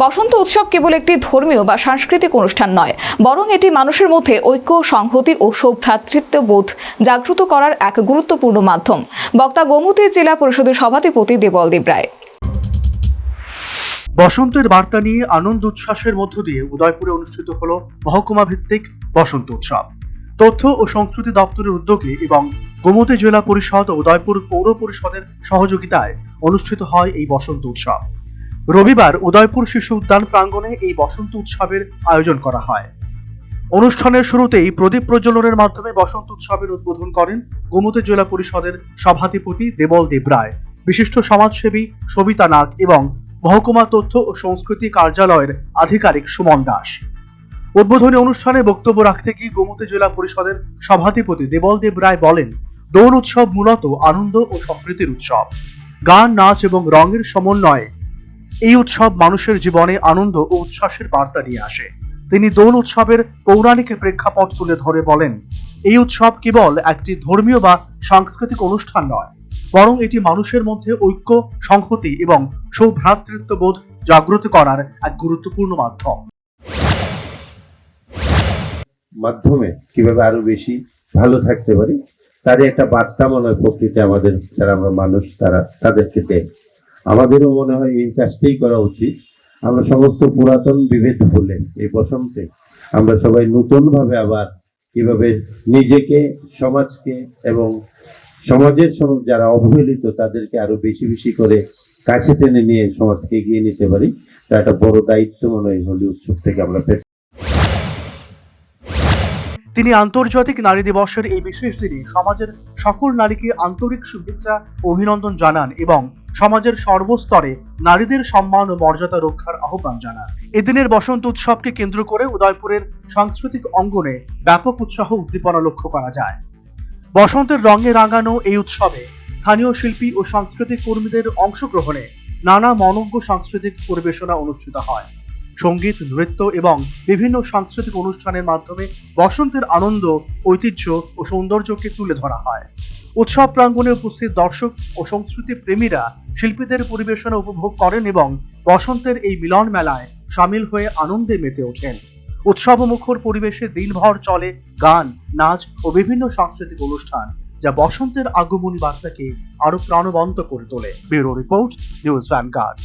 বসন্ত উৎসব কেবল একটি ধর্মীয় বা সাংস্কৃতিক অনুষ্ঠান নয়, বরং এটি মানুষের মধ্যে ঐক্য, সংহতি ও সৌভ্রাতৃত্ববোধ জাগ্রত করার এক গুরুত্বপূর্ণ মাধ্যম। বক্তা গোমতী জেলা পরিষদের সভাধিপতি দেবলদেব রায়। বসন্তের বার্তা নিয়ে আনন্দ উচ্ছ্বাসের মধ্য দিয়ে উদয়পুরে অনুষ্ঠিত হলো মহকুমা ভিত্তিক বসন্ত উৎসব। তথ্য ও সংস্কৃতি দপ্তরের উদ্যোগে এবং গোমতী জেলা পরিষদ ও উদয়পুর পৌর পরিষদের সহযোগিতায় অনুষ্ঠিত হয় এই বসন্ত উৎসব। রবিবার উদয়পুর শিশু উদ্যান প্রাঙ্গণে এই বসন্ত উৎসবের আয়োজন করা হয়। অনুষ্ঠানের শুরুতেই প্রদীপ প্রজ্বলনের মাধ্যমে বসন্ত উৎসবের উদ্বোধন করেন গোমতী জেলা পরিষদের সভাধিপতি দেবলদেব রায়, বিশিষ্ট সমাজসেবী সবিতা নাগ এবং মহকুমা তথ্য ও সংস্কৃতি কার্যালয়ের আধিকারিক সুমন দাস। উদ্বোধনী অনুষ্ঠানে বক্তব্য রাখতে গিয়ে গোমতী জেলা পরিষদের সভাধিপতি দেবলদেব রায় বলেন, দোল উৎসব মূলত আনন্দ ও সম্প্রীতির উৎসব। গান, নাচ এবং রঙের সমন্বয়ে এই উৎসব মানুষের জীবনে আনন্দ ও উচ্ছ্বাসের বার্তা নিয়ে আসে। তিনি দোল উৎসবের পৌরাণিক প্রেক্ষাপট তুলে ধরে বলেন, এই উৎসব কেবল একটি ধর্মীয় বা সাংস্কৃতিক অনুষ্ঠান নয়, বরং এটি মানুষের মধ্যে ঐক্য, সংহতি এবং সৌভ্রাতৃত্ববোধ জাগ্রত করার এক গুরুত্বপূর্ণ মাধ্যমে কিভাবে আরো বেশি ভালো থাকতে পারি তার একটা বার্তা মনে হয় প্রকৃতি আমাদের যারা আমরা মানুষ তাদেরকে দেয়। আমাদেরও মনে হয় এই কাজটাই করা উচিত। আমরা সমস্ত পুরাতন বিভেদ ভুলে এই বসন্তে আমরা সবাই নতুন ভাবে আবার কিভাবে নিজেকে, সমাজকে এবং সমাজের যারা অবহেলিত তাদেরকে আরো বেশি বেশি করে কাছে টেনে নিয়ে সমাজকে এগিয়ে নিতে পারি, তা একটা বড় দায়িত্ব মনে হয় হোলি উৎসব থেকে আমরা পেতে। তিনি আন্তর্জাতিক নারী দিবসের এই বিশেষ দিনে সমাজের সকল নারীকে আন্তরিক শুভেচ্ছা ও অভিনন্দন জানান এবং সমাজের সর্বস্তরে নারীদের সম্মান ও মর্যাদা রক্ষার আহ্বান জানান। এদিনের বসন্ত উৎসবকে কেন্দ্র করে উদয়পুরের সাংস্কৃতিক অঙ্গনে ব্যাপক উৎসাহ উদ্দীপনা লক্ষ্য করা যায়। বসন্তের রঙে রাঙানো এই উৎসবে স্থানীয় শিল্পী ও সাংস্কৃতিক কর্মীদের অংশগ্রহণে নানা মনোজ্ঞ সাংস্কৃতিক পরিবেশনা অনুষ্ঠিত হয়। সঙ্গীত, নৃত্য এবং বিভিন্ন সাংস্কৃতিক অনুষ্ঠানের মাধ্যমে বসন্তের আনন্দ, ঐতিহ্য ও সৌন্দর্যকে তুলে ধরা হয়। উৎসব প্রাঙ্গণে উপস্থিত দর্শক ও সংস্কৃতি প্রেমীরা শিল্পীদের পরিবেশনা উপভোগ করেন এবং বসন্তের এই মিলন মেলায় সামিল হয়ে আনন্দে মেতে ওঠেন। উৎসব মুখর পরিবেশে দিনভর চলে গান, নাচ ও বিভিন্ন সাংস্কৃতিক অনুষ্ঠান, যা বসন্তের আগমনী বার্তাকে আরো প্রাণবন্ত করে তোলে। Bureau report, news vanguard.